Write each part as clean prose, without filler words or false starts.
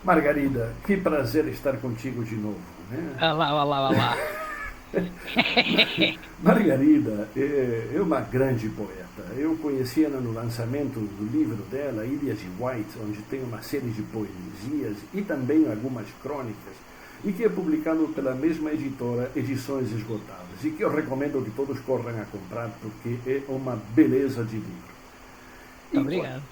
Margarida, que prazer estar contigo de novo, né? Olá, olá, olá. Margarida é uma grande poeta. Eu conheci ela no lançamento do livro dela, Ilhas de White, onde tem uma série de poesias e também algumas crônicas, e que é publicado pela mesma editora, Edições Esgotadas, e que eu recomendo que todos corram a comprar, porque é uma beleza de livro. Muito obrigado.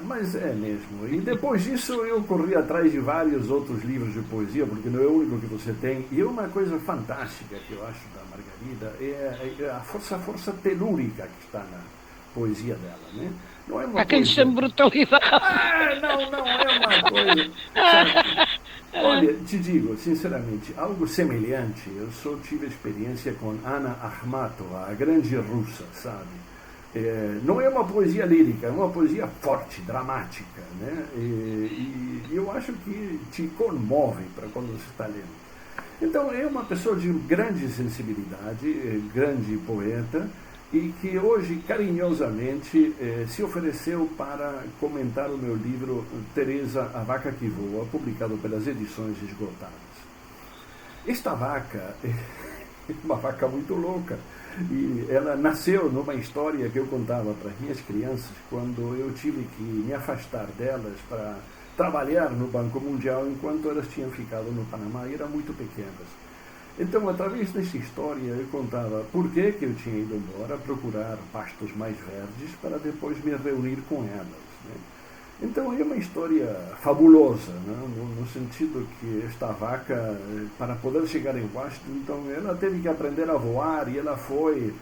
Mas é mesmo. E depois disso eu corri atrás de vários outros livros de poesia, porque não é o único que você tem. E uma coisa fantástica que eu acho da Margarida é a força telúrica que está na poesia dela, né? Não é uma Há quem lhe poesia. chame brutalidade. Não é uma coisa. Sabe? Olha, te digo, sinceramente, algo semelhante. Eu só tive experiência com Anna Akhmatova, a grande russa, sabe? Não é uma poesia lírica, é uma poesia forte, dramática, né? E eu acho que te comove para quando você está lendo. Então, é uma pessoa de grande sensibilidade, grande poeta, e que hoje, carinhosamente, se ofereceu para comentar o meu livro Teresa, a Vaca que Voa, publicado pelas Edições Esgotadas. Esta vaca é uma vaca muito louca. E ela nasceu numa história que eu contava para as minhas crianças quando eu tive que me afastar delas para trabalhar no Banco Mundial enquanto elas tinham ficado no Panamá e eram muito pequenas. Então, através desta história, eu contava por que eu tinha ido embora procurar pastos mais verdes para depois me reunir com elas, né? Então é uma história fabulosa, né? No sentido que esta vaca, para poder chegar em Washington, então ela teve que aprender a voar e ela foi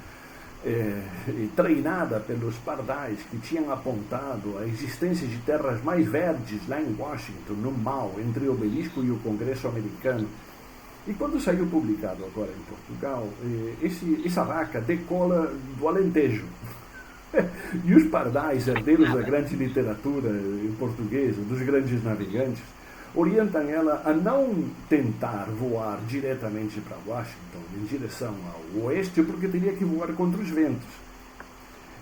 treinada pelos pardais que tinham apontado a existência de terras mais verdes lá em Washington, no Mall, entre o obelisco e o Congresso americano. E quando saiu publicado agora em Portugal, essa vaca decola do Alentejo. E os pardais, herdeiros da Nada. grande literatura portuguesa, dos grandes navegantes, orientam ela a não tentar voar diretamente para Washington, em direção ao oeste, porque teria que voar contra os ventos.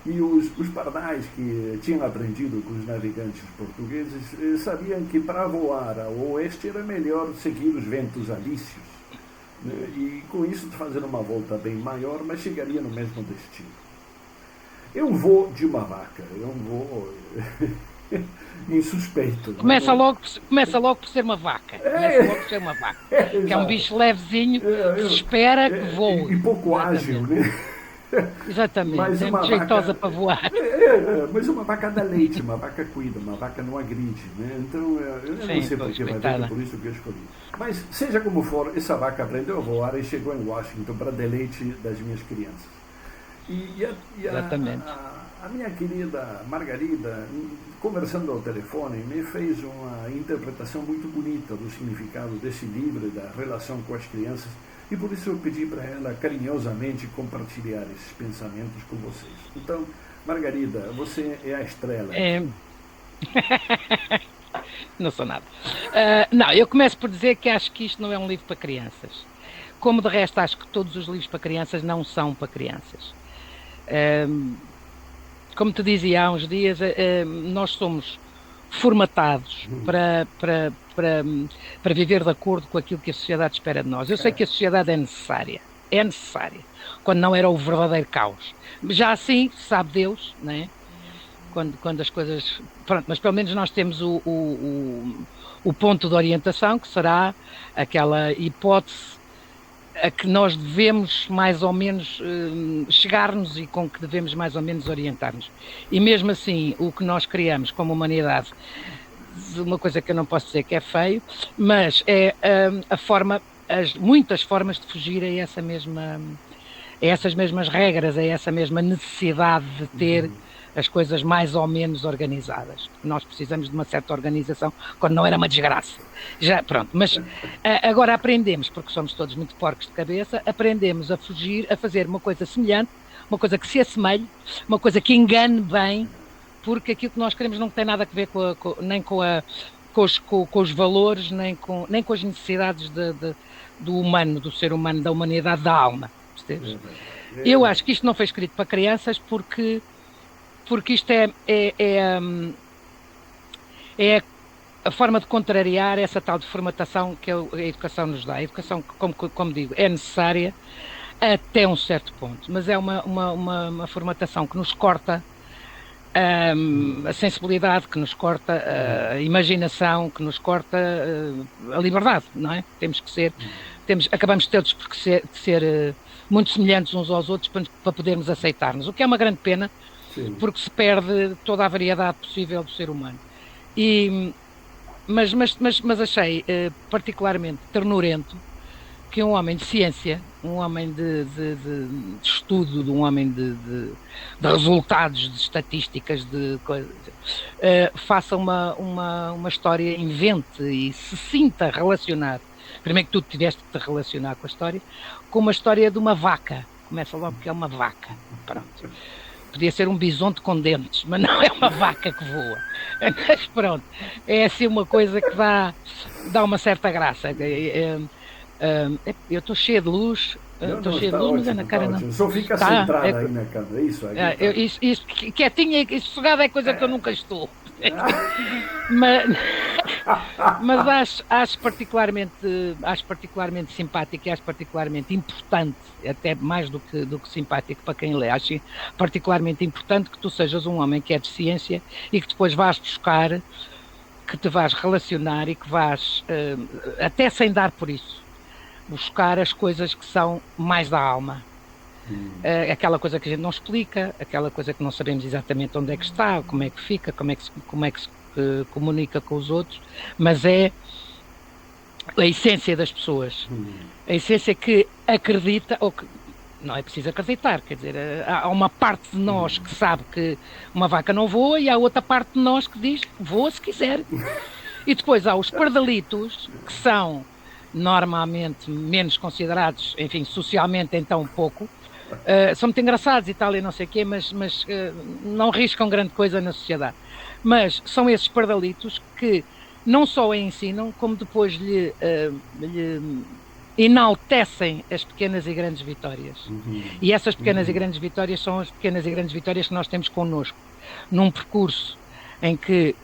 E os pardais que tinham aprendido com os navegantes portugueses sabiam que para voar ao oeste era melhor seguir os ventos alícios, né? E com isso fazer uma volta bem maior, mas chegaria no mesmo destino. Eu vou de uma vaca, eu vou insuspeito, não é? Começa logo, começa logo por ser uma vaca. Começa É, logo por ser uma vaca. Que é um exato. bicho levezinho, que se espera que E voe. pouco ágil, Exatamente. né? Exatamente. Mas É muito uma jeitosa vaca. para voar. Mas uma vaca dá leite, uma vaca cuida, uma vaca não agride, né? Então eu não Sim, sei pois, porque, mas é coitada. por isso que eu escolhi. Mas seja como for, essa vaca aprendeu a voar e chegou em Washington para deleite das minhas crianças. Exatamente. A minha querida Margarida, conversando ao telefone, me fez uma interpretação muito bonita do significado desse livro e da relação com as crianças, e por isso eu pedi para ela carinhosamente compartilhar esses pensamentos com vocês. Então, Margarida, você é a estrela aqui. É, não sou nada. Não, eu começo por dizer que acho que isto não é um livro para crianças. Como de resto, acho que todos os livros para crianças não são para crianças. Como te dizia há uns dias, nós somos formatados para viver de acordo com aquilo que a sociedade espera de nós. Eu sei que a sociedade é necessária, quando não era o verdadeiro caos. Já assim, sabe Deus, né? Quando as coisas. Pronto, mas pelo menos nós temos o ponto de orientação, que será aquela hipótese a que nós devemos mais ou menos chegar-nos e com que devemos mais ou menos orientar-nos. E mesmo assim, o que nós criamos como humanidade, uma coisa que eu não posso dizer que é feio, mas é a forma, muitas formas de fugir a essas mesmas regras, a essa mesma necessidade de ter as coisas mais ou menos organizadas. Nós precisamos de uma certa organização quando não era uma desgraça. Já, pronto, mas agora aprendemos, porque somos todos muito porcos de cabeça, aprendemos a fugir, a fazer uma coisa semelhante, uma coisa que se assemelhe, uma coisa que engane bem, porque aquilo que nós queremos não tem nada a ver nem com os valores, nem com as necessidades do humano, do ser humano, da humanidade, da alma. Percebes? Eu acho que isto não foi escrito para crianças porque isto é a forma de contrariar essa tal de formatação que a educação nos dá. A educação, como digo, é necessária até um certo ponto, mas é uma formatação que nos corta a sensibilidade, que nos corta a imaginação, que nos corta a liberdade, não é? Acabamos todos por ser muito semelhantes uns aos outros para podermos aceitar-nos, o que é uma grande pena, Sim. porque se perde toda a variedade possível do ser humano. Mas achei particularmente ternurento que um homem de ciência, um homem de estudo, um homem de resultados, de estatísticas, de coisas, faça uma história, invente e se sinta relacionado. Primeiro que tu tiveste de te relacionar com a história, com uma história de uma vaca. Começa logo que é uma vaca. Pronto. Podia ser um bisonte com dentes, mas não é uma vaca que voa. Mas pronto, é assim uma coisa que dá uma certa graça. Eu estou cheia de luz, mas na cara não. Só fica centrada aí na câmera, isso aí. Isso, quietinha e sossegada é coisa que eu nunca estou. mas acho particularmente simpático e acho particularmente importante, até mais do que simpático para quem lê, acho particularmente importante que tu sejas um homem que é de ciência e que depois vais buscar, que te vais relacionar e que vais, até sem dar por isso, buscar as coisas que são mais da alma. Aquela coisa que a gente não explica, aquela coisa que não sabemos exatamente onde é que está, como é que fica, como é que se comunica com os outros, mas é a essência das pessoas, a essência que acredita, ou que não é preciso acreditar, quer dizer, há uma parte de nós que sabe que uma vaca não voa e há outra parte de nós que diz voa se quiser. E depois há os pardalitos, que são normalmente menos considerados, enfim, socialmente então pouco, são muito engraçados e tal e não sei o quê, mas não riscam grande coisa na sociedade. Mas são esses pardalitos que não só a ensinam, como depois lhe enaltecem as pequenas e grandes vitórias. E essas pequenas e grandes vitórias são as pequenas e grandes vitórias que nós temos connosco, num percurso em que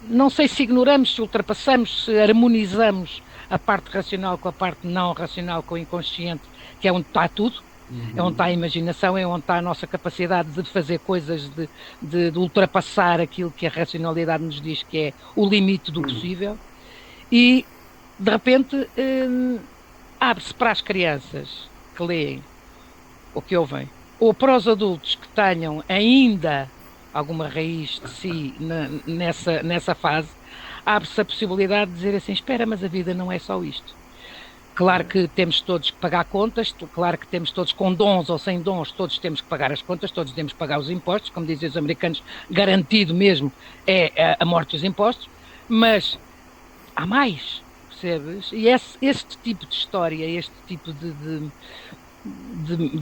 não sei se ignoramos, se ultrapassamos, se harmonizamos a parte racional com a parte não racional, com o inconsciente, que é onde está tudo, é onde está a imaginação, é onde está a nossa capacidade de fazer coisas, de ultrapassar aquilo que a racionalidade nos diz que é o limite do possível, e de repente abre-se para as crianças que leem, ou que ouvem, ou para os adultos que tenham ainda alguma raiz de si nessa fase, abre-se a possibilidade de dizer assim, espera, mas a vida não é só isto. Claro que temos todos que pagar contas, claro que temos todos com dons ou sem dons, todos temos que pagar as contas, todos temos que pagar os impostos, como dizem os americanos, garantido mesmo é a morte dos impostos, mas há mais, percebes? E este tipo de história, este tipo de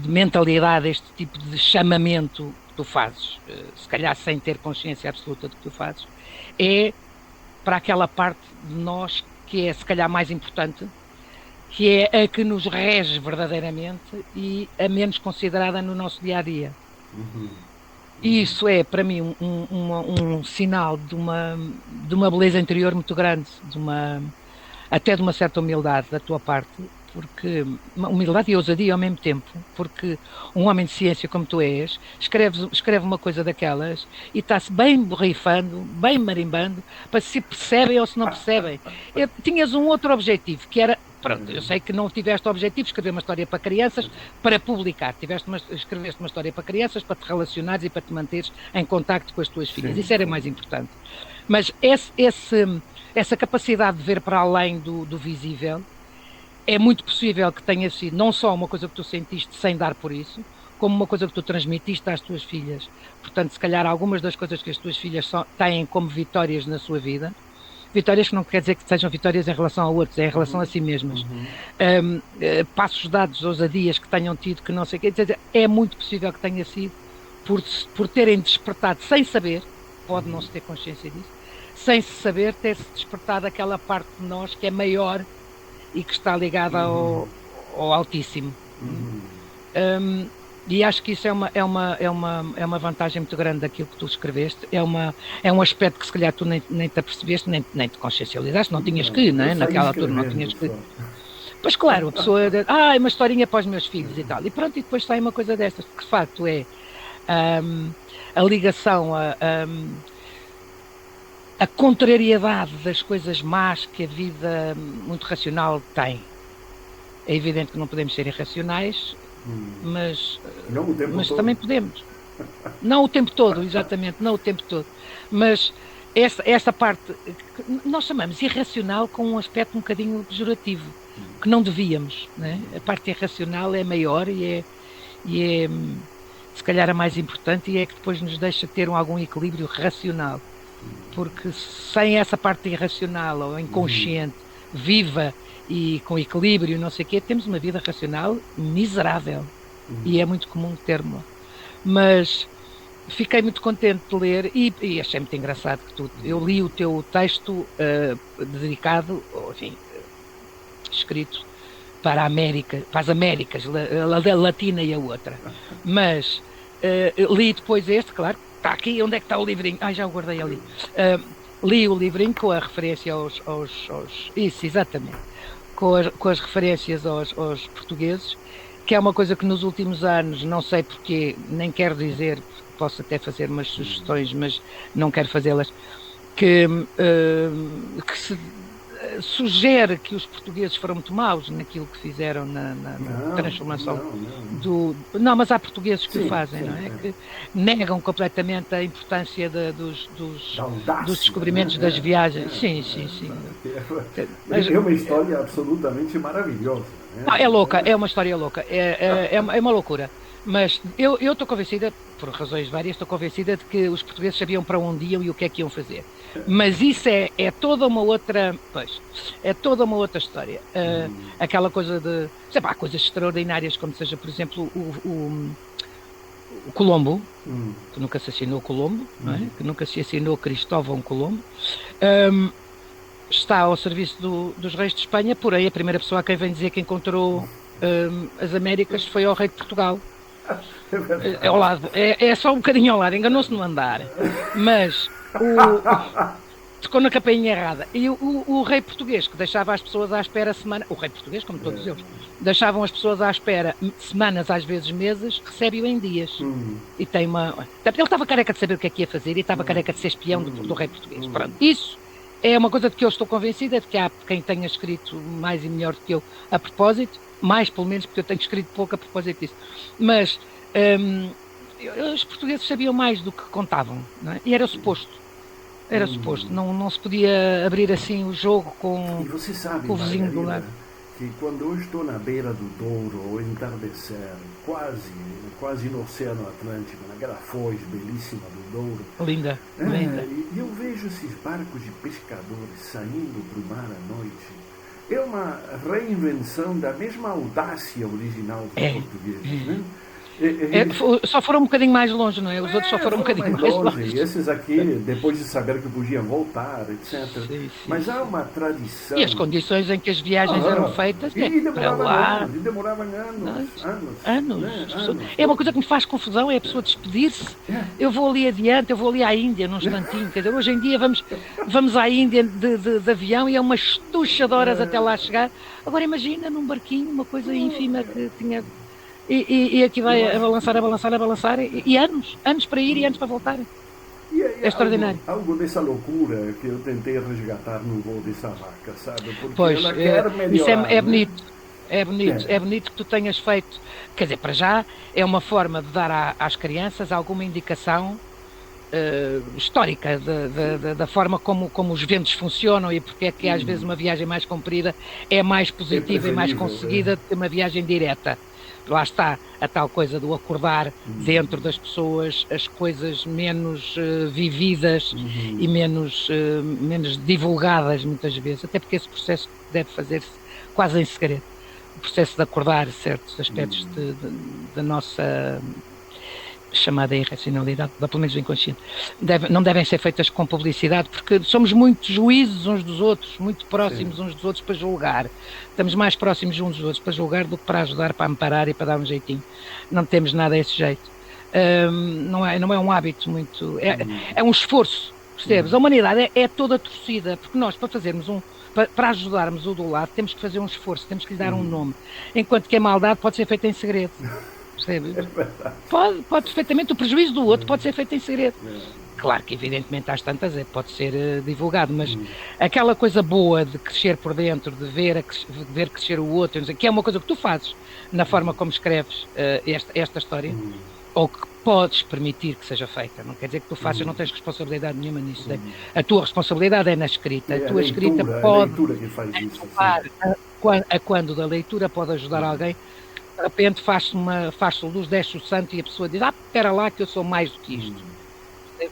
mentalidade, este tipo de chamamento que tu fazes, se calhar sem ter consciência absoluta do que tu fazes, é para aquela parte de nós que é se calhar mais importante, que é a que nos rege verdadeiramente e a menos considerada no nosso dia-a-dia. E isso é, para mim, um sinal de uma beleza interior muito grande, até de uma certa humildade da tua parte, porque uma humildade e ousadia ao mesmo tempo, porque um homem de ciência como tu és, escreve uma coisa daquelas e está-se bem borrifando, bem marimbando, para se percebem ou se não percebem. Tinhas um outro objetivo, que era, pronto, eu sei que não tiveste o objetivo de escrever uma história para crianças para publicar, escreveste uma história para crianças para te relacionares e para te manteres em contacto com as tuas filhas, isso era mais importante. Mas essa capacidade de ver para além do visível, é muito possível que tenha sido não só uma coisa que tu sentiste sem dar por isso, como uma coisa que tu transmitiste às tuas filhas. Portanto, se calhar algumas das coisas que as tuas filhas têm como vitórias na sua vida, vitórias que não quer dizer que sejam vitórias em relação a outros, é em relação a si mesmas. Passos dados, ousadias que tenham tido, que não sei o quê, é muito possível que tenha sido por terem despertado sem saber, pode não se ter consciência disso, sem se saber ter-se despertado aquela parte de nós que é maior e que está ligada ao Altíssimo. E acho que isso é uma vantagem muito grande daquilo que tu escreveste. É um aspecto que se calhar tu nem te apercebeste, nem te consciencializaste, não tinhas que, não é? Naquela altura não tinhas que. Só. Pois claro, a pessoa diz, é uma historinha para os meus filhos e tal. E pronto, e depois sai uma coisa destas, que de facto é a ligação, a contrariedade das coisas más que a vida muito racional tem. É evidente que não podemos ser irracionais, mas também podemos. Não o tempo todo, exatamente, não o tempo todo. Mas essa parte que nós chamamos irracional com um aspecto um bocadinho pejorativo, que não devíamos, né? A parte irracional é maior e é se calhar a mais importante, e é que depois nos deixa ter algum equilíbrio racional, porque sem essa parte irracional ou inconsciente, viva e com equilíbrio, não sei o quê, temos uma vida racional miserável, e é muito comum termo. Mas fiquei muito contente de ler e achei muito engraçado que eu li o teu texto dedicado, enfim, escrito para a América, para as Américas, a latina e a outra. Mas li depois este, claro, está aqui, onde é que está o livrinho? Já o guardei ali. Li o livrinho com a referência aos isso, exatamente, com as referências aos portugueses, que é uma coisa que nos últimos anos, não sei porquê, nem quero dizer, posso até fazer umas sugestões, mas não quero fazê-las, que se sugere que os portugueses foram muito maus naquilo que fizeram na transformação Não, mas há portugueses que o fazem, não é? Que negam completamente a importância dos descobrimentos, das viagens. Sim. É uma história absolutamente maravilhosa. É louca, é uma história louca, é uma loucura. Mas eu estou convencida, por razões várias, estou convencida de que os portugueses sabiam para onde iam e o que é que iam fazer. Mas isso é toda uma outra, é toda uma outra história. Aquela coisa de, sei lá, coisas extraordinárias, como seja, por exemplo, o Colombo, que nunca se assinou Colombo, não é? Que nunca se assinou Cristóvão Colombo, está ao serviço dos reis de Espanha, porém a primeira pessoa a quem vem dizer que encontrou as Américas foi ao rei de Portugal. É ao lado, é só um bocadinho ao lado, enganou-se no andar, mas tocou na campainha errada. E o rei português, que deixava as pessoas à espera o rei português, como todos eles, deixavam as pessoas à espera semanas, às vezes meses, recebe-o em dias. E tem ele estava careca de saber o que é que ia fazer e estava careca de ser espião do rei português. Pronto, isso é uma coisa de que eu estou convencida, de que há quem tenha escrito mais e melhor do que eu a propósito, mais pelo menos, porque eu tenho escrito pouco a propósito disso. Mas os portugueses sabiam mais do que contavam, não é? E era suposto. Não se podia abrir assim o jogo com o vizinho do lado. Que quando eu estou na beira do Douro, ao entardecer, quase no Oceano Atlântico, naquela foz belíssima do Douro. Linda. E eu vejo esses barcos de pescadores saindo para o mar à noite. É uma reinvenção da mesma audácia original dos portugueses, né? Só foram um bocadinho mais longe, não é? Os outros só foram um bocadinho mais longe. E esses aqui, depois de saber que podiam voltar, etc. Sim. Mas há uma tradição. E as condições em que as viagens eram feitas, demoravam anos. É uma coisa que me faz confusão, é a pessoa despedir-se. Eu vou ali adiante, eu vou ali à Índia, num instantinho. Quer dizer, hoje em dia vamos à Índia de avião e é uma estucha de horas até lá chegar. Agora imagina num barquinho, uma coisa ínfima que tinha... E aqui vai a balançar, e anos para ir e anos para voltar. É extraordinário. Algo dessa loucura que eu tentei resgatar no voo dessa vaca, sabe? Porque pois, ela quer melhorar. Isso é bonito. É bonito que tu tenhas feito. Quer dizer, para já é uma forma de dar às crianças alguma indicação histórica da forma como os ventos funcionam e porque é que às vezes uma viagem mais comprida é mais positiva e mais conseguida do que uma viagem direta. Lá está a tal coisa do acordar dentro das pessoas as coisas menos vividas e menos divulgadas muitas vezes, até porque esse processo deve fazer-se quase em segredo. O processo de acordar certos aspectos da nossa chamada irracionalidade, ou pelo menos o inconsciente, não devem ser feitas com publicidade, porque somos muito juízes uns dos outros, muito próximos uns dos outros para julgar. Estamos mais próximos uns dos outros para julgar do que para ajudar, para amparar e para dar um jeitinho. Não temos nada a esse jeito. Não é um hábito muito... É um esforço, percebes? A humanidade é toda torcida, porque nós, para ajudarmos o do lado, temos que fazer um esforço, temos que lhe dar um nome. Enquanto que a maldade pode ser feita em segredo. Percebe? Pode perfeitamente, o prejuízo do outro pode ser feito em segredo. Claro que evidentemente às tantas pode ser divulgado, mas aquela coisa boa de crescer por dentro, de ver crescer o outro, que é uma coisa que tu fazes na forma como escreves esta história, ou que podes permitir que seja feita. Não quer dizer que tu faças, não tens responsabilidade nenhuma nisso. A tua responsabilidade é na escrita. A tua escrita pode ajudar a quando da leitura pode ajudar alguém. De repente faz-se luz, desce o santo e a pessoa diz, espera lá que eu sou mais do que isto.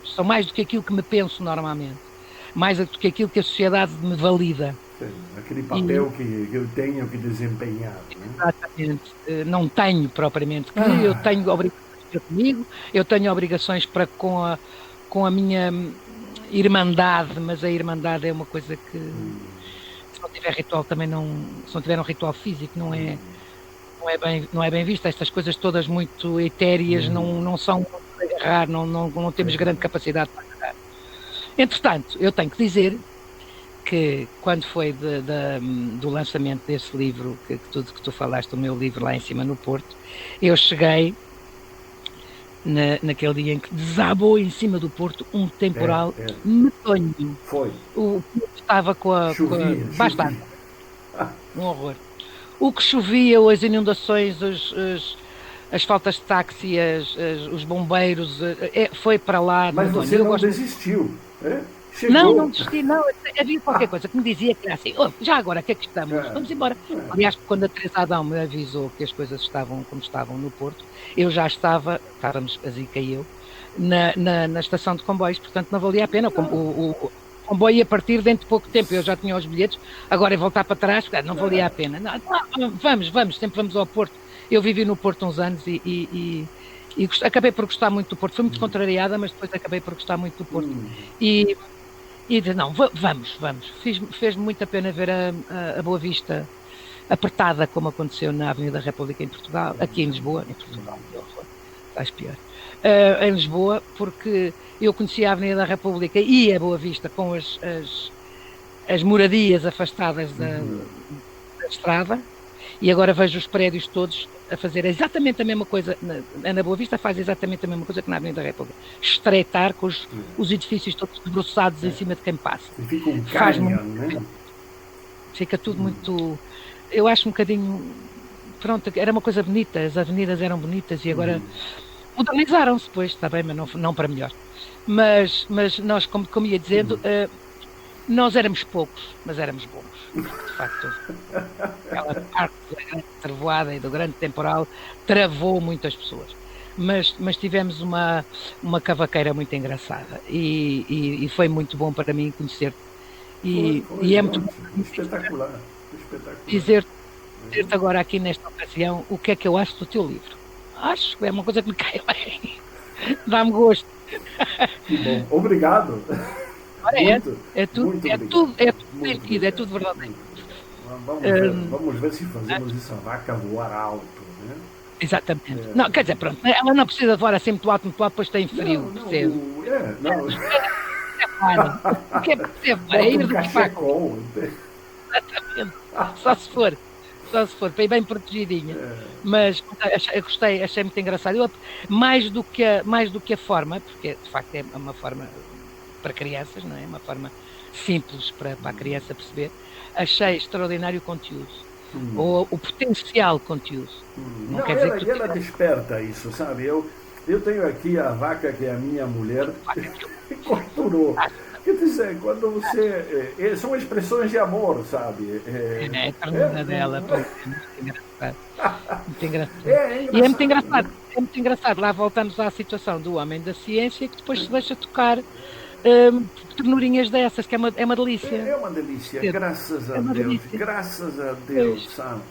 Sou mais do que aquilo que me penso normalmente. Mais do que aquilo que a sociedade me valida. Sim, aquele papel que eu tenho que desempenhar. Né? Exatamente. Não tenho propriamente que, eu tenho obrigações para comigo, eu tenho obrigações para com a minha irmandade, mas a irmandade é uma coisa que se não tiver ritual também se não tiver um ritual físico não é bem vista. Estas coisas todas muito etéreas não são para agarrar, não temos grande capacidade para agarrar. Entretanto, eu tenho que dizer que quando foi do lançamento desse livro, que tu falaste, o meu livro lá em cima no Porto, eu cheguei naquele dia em que desabou em cima do Porto um temporal medonho. Foi. O Porto estava com a bastante. Um horror. O que chovia, as inundações, as faltas de táxi, os bombeiros, foi para lá. Mas você não desistiu, Chegou. Não desisti, não. Havia qualquer coisa que me dizia que era assim, já agora, que é que estamos? Vamos embora. Aliás, quando a Teresa Adão me avisou que as coisas estavam como estavam no Porto, eu já estávamos, a Zica e eu, na estação de comboios, portanto não valia a pena. O comboio ia partir dentro de pouco tempo, eu já tinha os bilhetes, agora voltar para trás, não valia a pena. Não, vamos, sempre vamos ao Porto. Eu vivi no Porto uns anos e acabei por gostar muito do Porto. Fui muito contrariada, mas depois acabei por gostar muito do Porto. E disse, não, vamos. Fez-me muita pena ver a Boa Vista apertada, como aconteceu na Avenida da República em Portugal, aqui em Lisboa, faz pior. Em Lisboa, porque eu conhecia a Avenida da República e a Boa Vista com as moradias afastadas da estrada, e agora vejo os prédios todos a fazer exatamente a mesma coisa. Na Boa Vista faz exatamente a mesma coisa que na Avenida da República. Estreitar com os edifícios todos debruçados em cima de quem passa. E fica um canyon, né? Fica tudo muito... Eu acho um bocadinho... Pronto, era uma coisa bonita, as avenidas eram bonitas e agora modernizaram-se, pois, está bem, mas não para melhor. Mas nós, como ia dizendo, nós éramos poucos, mas éramos bons. De facto, aquela parte da grande trevoada e do grande temporal travou muitas pessoas. Mas tivemos uma cavaqueira muito engraçada e foi muito bom para mim conhecer-te. E é muito bom espetacular. Dizer-te agora aqui nesta ocasião o que é que eu acho do teu livro. Acho que é uma coisa que me cai bem. Dá-me gosto. Bom, obrigado. É tudo sentido, é tudo verdadeiro. Vamos ver se fazemos essa vaca voar alto, né? Exatamente. Não, quer dizer, pronto, ela não precisa voar assim muito alto, depois tem frio, percebe? Porque é ir do cachecol. Exatamente. Só se for, para ir bem protegidinha. Mas eu gostei, achei muito engraçado. Mais do que a forma, porque de facto é uma forma para crianças, não é? Uma forma simples para a criança perceber. Achei extraordinário o conteúdo. Ou o potencial conteúdo. Não quer dizer que ela desperta isso, sabe? Eu tenho aqui a vaca que a minha mulher costurou. Quer dizer, quando você... são expressões de amor, sabe? A ternura dela, muito engraçado. E é muito engraçado. Lá voltamos à situação do homem da ciência que depois se deixa tocar ternurinhas dessas, que é uma delícia. É uma delícia, graças a Deus, sabe?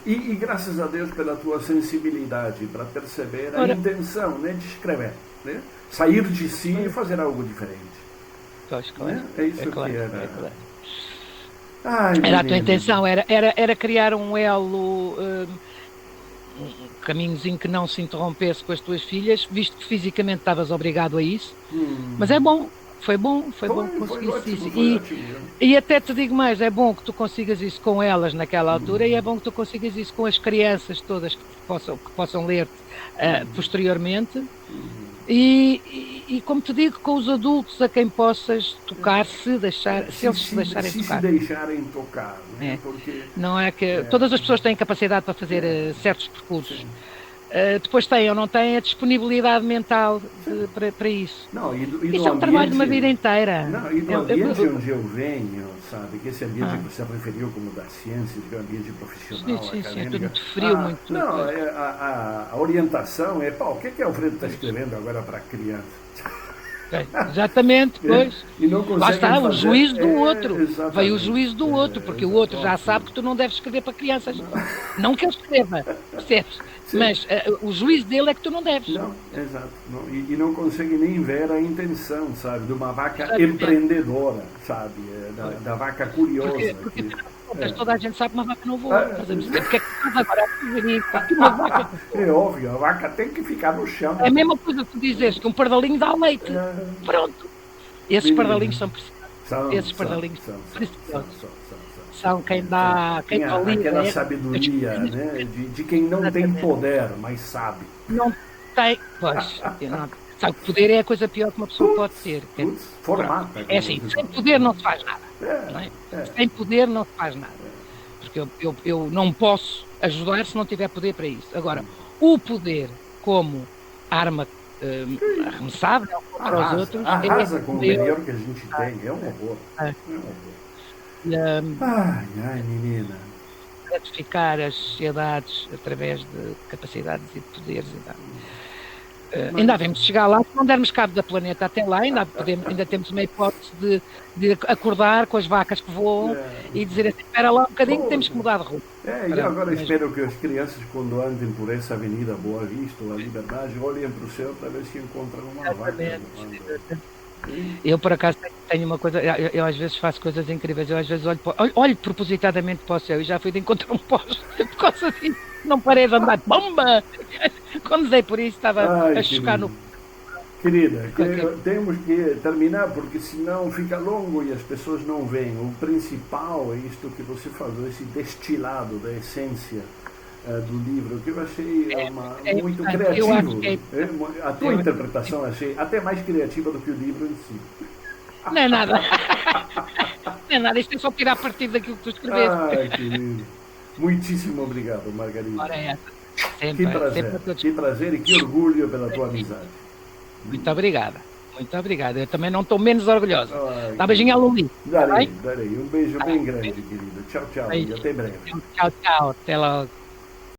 E graças a Deus pela tua sensibilidade para perceber a intenção, né, de escrever, né? Sair de si e fazer algo diferente. Claro. Né? É isso que era. Claro. Ai, era a tua intenção, era criar um elo, um caminhozinho que não se interrompesse com as tuas filhas, visto que fisicamente estavas obrigado a isso. Mas é bom. Foi bom conseguir isso. E até te digo mais, é bom que tu consigas isso com elas naquela altura e é bom que tu consigas isso com as crianças todas que possam ler posteriormente. E como te digo, com os adultos a quem possas tocar, se eles se deixarem tocar. Se deixarem tocar, né? Porque não é que todas as pessoas têm capacidade para fazer certos percursos. Depois têm ou não têm a disponibilidade mental para isso. Não, isso é um trabalho de uma vida inteira. Não, e do ambiente onde eu venho, sabe, que esse ambiente que você referiu como das ciências, que é um ambiente profissional, acadêmico. Sim, tudo muito frio, muito... Não, a orientação é, o que o Alfredo está escrevendo agora para criança? Exatamente, pois. E não lá está, o juízo do outro. Veio o juízo do outro, porque o outro já sabe que tu não deves escrever para crianças. Não que ele escreva, percebes? Sim. Mas o juízo dele é que tu não deves. Não, exato. Não, e não consegue nem ver a intenção, sabe, de uma vaca empreendedora, sabe, da vaca curiosa. Porque toda a gente sabe que uma vaca não voa. Porque é que estás agora a fazer isso? Uma vaca... É óbvio, a vaca tem que ficar no chão. É a mesma coisa que tu dizes que um pardalinho dá leite. Pronto. Esses pardalinhos são preciosos. Esses pardalinhos são preciosos. São quem dá aquela sabedoria, né, de quem não tem poder, mas sabe. Não tem, pois. Sabe, poder é a coisa pior que uma pessoa pode ter. Formata. É assim, sem poder não se faz nada. Não é? Sem poder não se faz nada. Porque eu não posso ajudar se não tiver poder para isso. Agora, o como arma arremessável para os outros... Arrasa com o melhor que a gente tem. É um horror. É um horror. Ai, menina. Gratificar as sociedades através de capacidades e de poderes. Ainda havemos de chegar lá, se não dermos cabo da planeta até lá, ainda temos uma hipótese de acordar com as vacas que voam e dizer assim, espera lá um bocadinho que temos que mudar de rumo. E agora espero que as crianças, quando andem por essa avenida Boa Vista ou a Liberdade, olhem para o céu para ver se encontram uma vaca. Eu, por acaso, tenho uma coisa, eu às vezes faço coisas incríveis, eu às vezes olho propositadamente para o céu e já fui de encontrar um poste por causa disso, não parei de andar, bomba! Quando dei por isso estava a chocar no... Querida, temos que terminar porque senão fica longo e as pessoas não veem. O principal é isto que você falou, esse destilado da essência do livro, que eu achei muito criativo. A tua interpretação achei até mais criativa do que o livro em si. Não é nada. Não é nada, isto é só tirar partido daquilo que tu escreveste. Ai, querido. Muitíssimo obrigado, Margarida. Ora é essa. Que prazer e que orgulho pela tua amizade. Muito obrigada. Muito obrigada. Eu também não estou menos orgulhosa. Dá beijinho à Luli. Darei. Um beijo bem grande, querido. Tchau, tchau. E até breve. Tchau. Até logo.